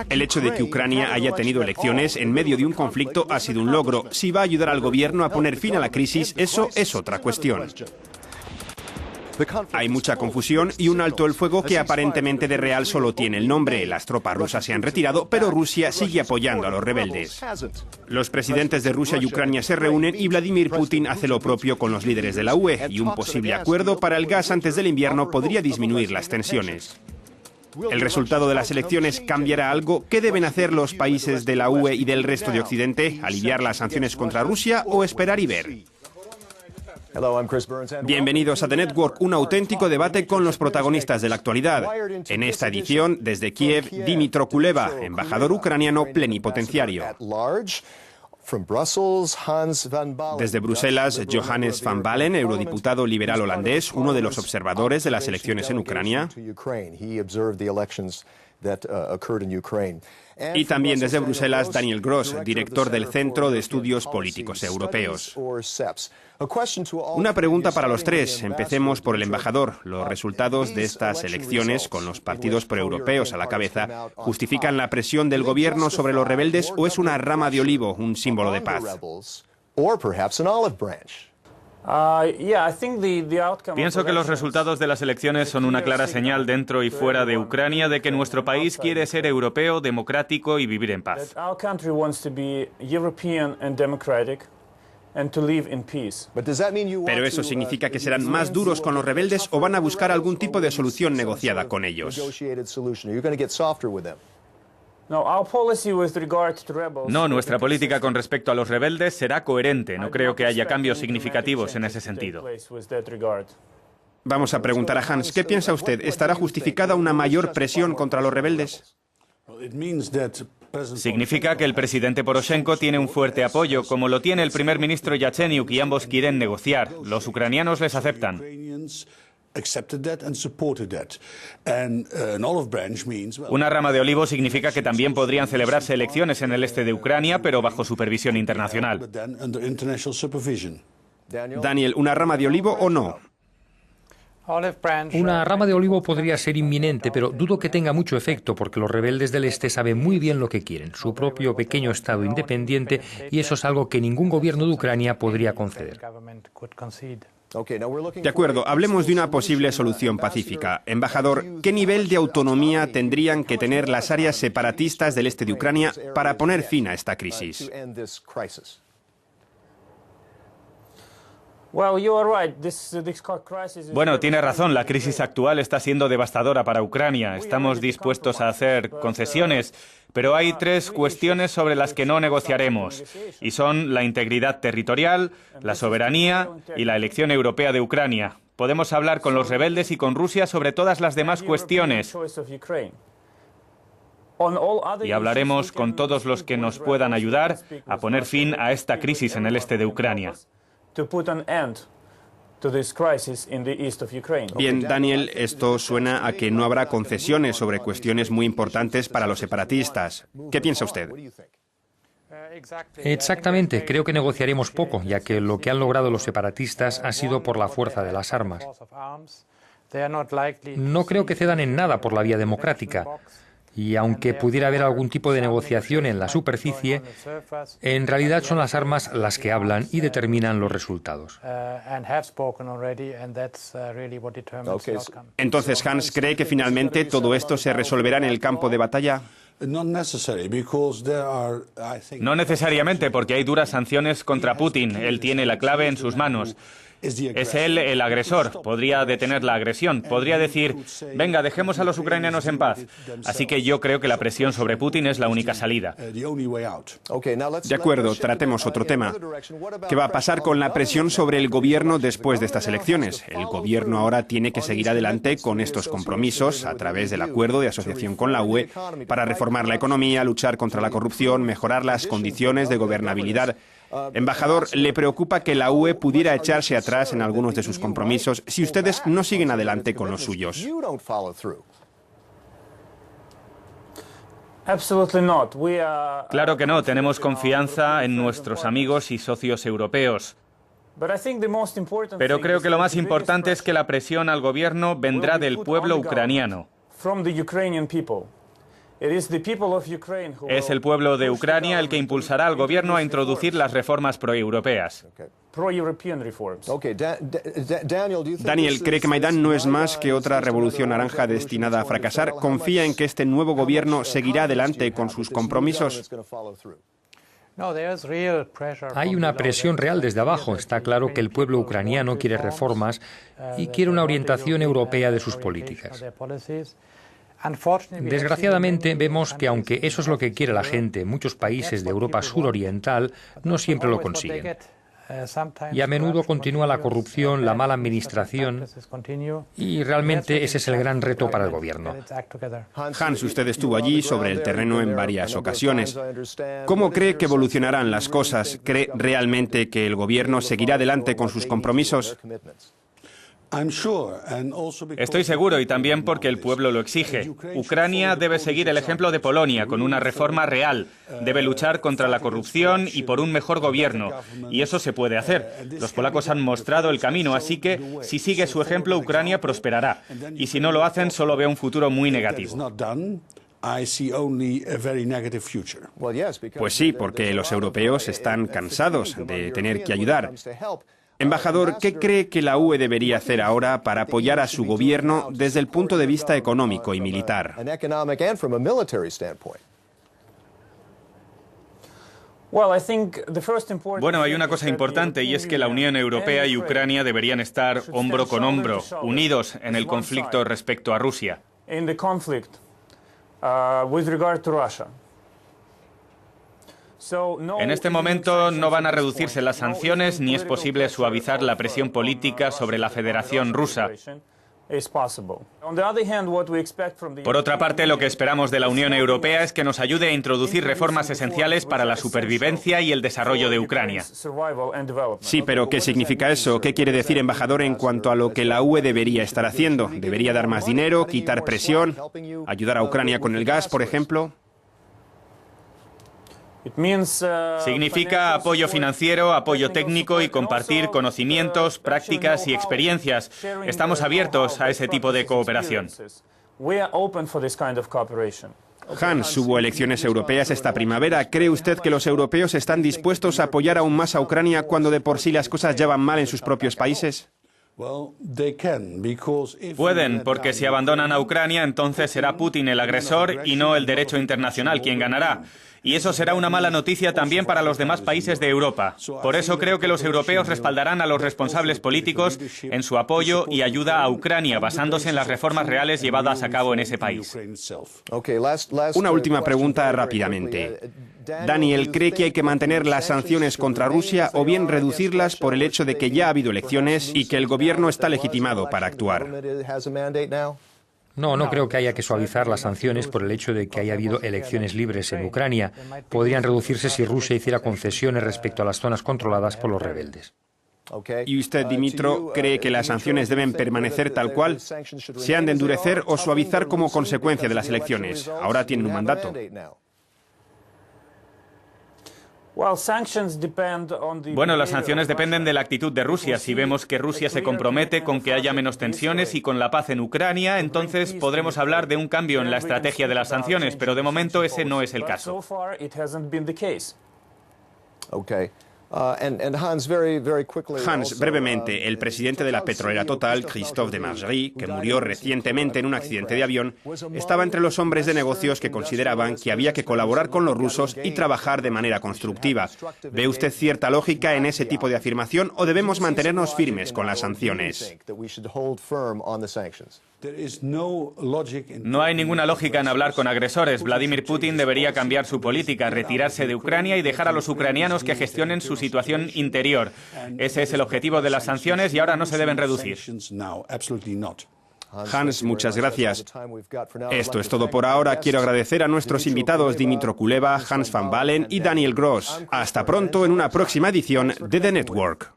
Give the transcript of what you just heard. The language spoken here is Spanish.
El hecho de que Ucrania haya tenido elecciones en medio de un conflicto ha sido un logro. Si va a ayudar al gobierno a poner fin a la crisis, eso es otra cuestión. Hay mucha confusión y un alto el fuego que aparentemente de real solo tiene el nombre. Las tropas rusas se han retirado, pero Rusia sigue apoyando a los rebeldes. Los presidentes de Rusia y Ucrania se reúnen y Vladimir Putin hace lo propio con los líderes de la UE, y un posible acuerdo para el gas antes del invierno podría disminuir las tensiones. ¿El resultado de las elecciones cambiará algo? ¿Qué deben hacer los países de la UE y del resto de Occidente? ¿Aliviar las sanciones contra Rusia o esperar y ver? Bienvenidos a The Network, un auténtico debate con los protagonistas de la actualidad. En esta edición, desde Kiev, Dmytro Kuleba, embajador ucraniano plenipotenciario. Desde Bruselas, Johannes van Balen, eurodiputado liberal holandés, uno de los observadores de las elecciones en Ucrania. Y también desde Bruselas, Daniel Gross, director del Centro de Estudios Políticos Europeos. Una pregunta para los tres. Empecemos por el embajador. ¿Los resultados de estas elecciones, con los partidos proeuropeos a la cabeza, justifican la presión del gobierno sobre los rebeldes o es una rama de olivo, un símbolo de paz? Pienso que los resultados de las elecciones son una clara señal dentro y fuera de Ucrania de que nuestro país quiere ser europeo, democrático y vivir en paz. ¿Pero eso significa que serán más duros con los rebeldes o van a buscar algún tipo de solución negociada con ellos? No, nuestra política con respecto a los rebeldes será coherente. No creo que haya cambios significativos en ese sentido. Vamos a preguntar a Hans, ¿qué piensa usted? ¿Estará justificada una mayor presión contra los rebeldes? Significa que el presidente Poroshenko tiene un fuerte apoyo, como lo tiene el primer ministro Yatsenyuk, y ambos quieren negociar. Los ucranianos les aceptan. Una rama de olivo significa que también podrían celebrarse elecciones en el este de Ucrania, pero bajo supervisión internacional. Daniel, ¿una rama de olivo o no? Una rama de olivo podría ser inminente, pero dudo que tenga mucho efecto porque los rebeldes del Este saben muy bien lo que quieren, su propio pequeño Estado independiente, y eso es algo que ningún gobierno de Ucrania podría conceder. De acuerdo, hablemos de una posible solución pacífica. Embajador, ¿qué nivel de autonomía tendrían que tener las áreas separatistas del este de Ucrania para poner fin a esta crisis? Bueno, tiene razón, la crisis actual está siendo devastadora para Ucrania. Estamos dispuestos a hacer concesiones, pero hay tres cuestiones sobre las que no negociaremos, y son la integridad territorial, la soberanía y la elección europea de Ucrania. Podemos hablar con los rebeldes y con Rusia sobre todas las demás cuestiones. Y hablaremos con todos los que nos puedan ayudar a poner fin a esta crisis en el este de Ucrania. Bien, Daniel, esto suena a que no habrá concesiones sobre cuestiones muy importantes para los separatistas. ¿Qué piensa usted? Exactamente, creo que negociaremos poco, ya que lo que han logrado los separatistas ha sido por la fuerza de las armas. No creo que cedan en nada por la vía democrática. Y aunque pudiera haber algún tipo de negociación en la superficie, en realidad son las armas las que hablan y determinan los resultados. Entonces, Hans, ¿cree que finalmente todo esto se resolverá en el campo de batalla? No necesariamente, porque hay duras sanciones contra Putin. Él tiene la clave en sus manos. Es él el agresor, podría detener la agresión, podría decir, venga, dejemos a los ucranianos en paz. Así que yo creo que la presión sobre Putin es la única salida. De acuerdo, tratemos otro tema. ¿Qué va a pasar con la presión sobre el gobierno después de estas elecciones? El gobierno ahora tiene que seguir adelante con estos compromisos a través del acuerdo de asociación con la UE para reformar la economía, luchar contra la corrupción, mejorar las condiciones de gobernabilidad. Embajador, ¿le preocupa que la UE pudiera echarse atrás en algunos de sus compromisos si ustedes no siguen adelante con los suyos? Claro que no, tenemos confianza en nuestros amigos y socios europeos. Pero creo que lo más importante es que la presión al gobierno vendrá del pueblo ucraniano. Es el pueblo de Ucrania el que impulsará al gobierno a introducir las reformas proeuropeas. Daniel, ¿cree que Maidán no es más que otra revolución naranja destinada a fracasar? ¿Confía en que este nuevo gobierno seguirá adelante con sus compromisos? Hay una presión real desde abajo. Está claro que el pueblo ucraniano quiere reformas y quiere una orientación europea de sus políticas. Desgraciadamente vemos que aunque eso es lo que quiere la gente, muchos países de Europa suroriental no siempre lo consiguen. Y a menudo continúa la corrupción, la mala administración, y realmente ese es el gran reto para el gobierno. Hans, usted estuvo allí sobre el terreno en varias ocasiones. ¿Cómo cree que evolucionarán las cosas? ¿Cree realmente que el gobierno seguirá adelante con sus compromisos? Estoy seguro, y también porque el pueblo lo exige. Ucrania debe seguir el ejemplo de Polonia con una reforma real. Debe luchar contra la corrupción y por un mejor gobierno. Y eso se puede hacer. Los polacos han mostrado el camino, así que si sigue su ejemplo, Ucrania prosperará. Y si no lo hacen, solo veo un futuro muy negativo. Pues sí, porque los europeos están cansados de tener que ayudar. Embajador, ¿qué cree que la UE debería hacer ahora para apoyar a su gobierno desde el punto de vista económico y militar? Bueno, hay una cosa importante, y es que la Unión Europea y Ucrania deberían estar hombro con hombro, unidos en el conflicto respecto a Rusia. En este momento no van a reducirse las sanciones ni es posible suavizar la presión política sobre la Federación Rusa. Por otra parte, lo que esperamos de la Unión Europea es que nos ayude a introducir reformas esenciales para la supervivencia y el desarrollo de Ucrania. Sí, pero ¿qué significa eso? ¿Qué quiere decir, embajador, en cuanto a lo que la UE debería estar haciendo? ¿Debería dar más dinero, quitar presión, ayudar a Ucrania con el gas, por ejemplo? Significa apoyo financiero, apoyo técnico y compartir conocimientos, prácticas y experiencias. Estamos abiertos a ese tipo de cooperación. Hans, hubo elecciones europeas esta primavera. ¿Cree usted que los europeos están dispuestos a apoyar aún más a Ucrania cuando de por sí las cosas ya van mal en sus propios países? Pueden, porque si abandonan a Ucrania, entonces será Putin el agresor y no el derecho internacional quien ganará. Y eso será una mala noticia también para los demás países de Europa. Por eso creo que los europeos respaldarán a los responsables políticos en su apoyo y ayuda a Ucrania, basándose en las reformas reales llevadas a cabo en ese país. Una última pregunta rápidamente. Daniel, ¿cree que hay que mantener las sanciones contra Rusia o bien reducirlas por el hecho de que ya ha habido elecciones y que el gobierno está legitimado para actuar? No creo que haya que suavizar las sanciones por el hecho de que haya habido elecciones libres en Ucrania. Podrían reducirse si Rusia hiciera concesiones respecto a las zonas controladas por los rebeldes. ¿Y usted, Dimitro, cree que las sanciones deben permanecer tal cual? ¿Se han de endurecer o suavizar como consecuencia de las elecciones? Ahora tienen un mandato. Bueno, las sanciones dependen de la actitud de Rusia. Si vemos que Rusia se compromete con que haya menos tensiones y con la paz en Ucrania, entonces podremos hablar de un cambio en la estrategia de las sanciones, pero de momento ese no es el caso. Hans, brevemente, el presidente de la petrolera Total, Christophe de Margerie, que murió recientemente en un accidente de avión, estaba entre los hombres de negocios que consideraban que había que colaborar con los rusos y trabajar de manera constructiva. ¿Ve usted cierta lógica en ese tipo de afirmación o debemos mantenernos firmes con las sanciones? No hay ninguna lógica en hablar con agresores. Vladimir Putin debería cambiar su política, retirarse de Ucrania y dejar a los ucranianos que gestionen su situación interior. Ese es el objetivo de las sanciones y ahora no se deben reducir. Hans, muchas gracias. Esto es todo por ahora. Quiero agradecer a nuestros invitados Dimitro Kuleba, Hans van Balen y Daniel Gross. Hasta pronto en una próxima edición de The Network.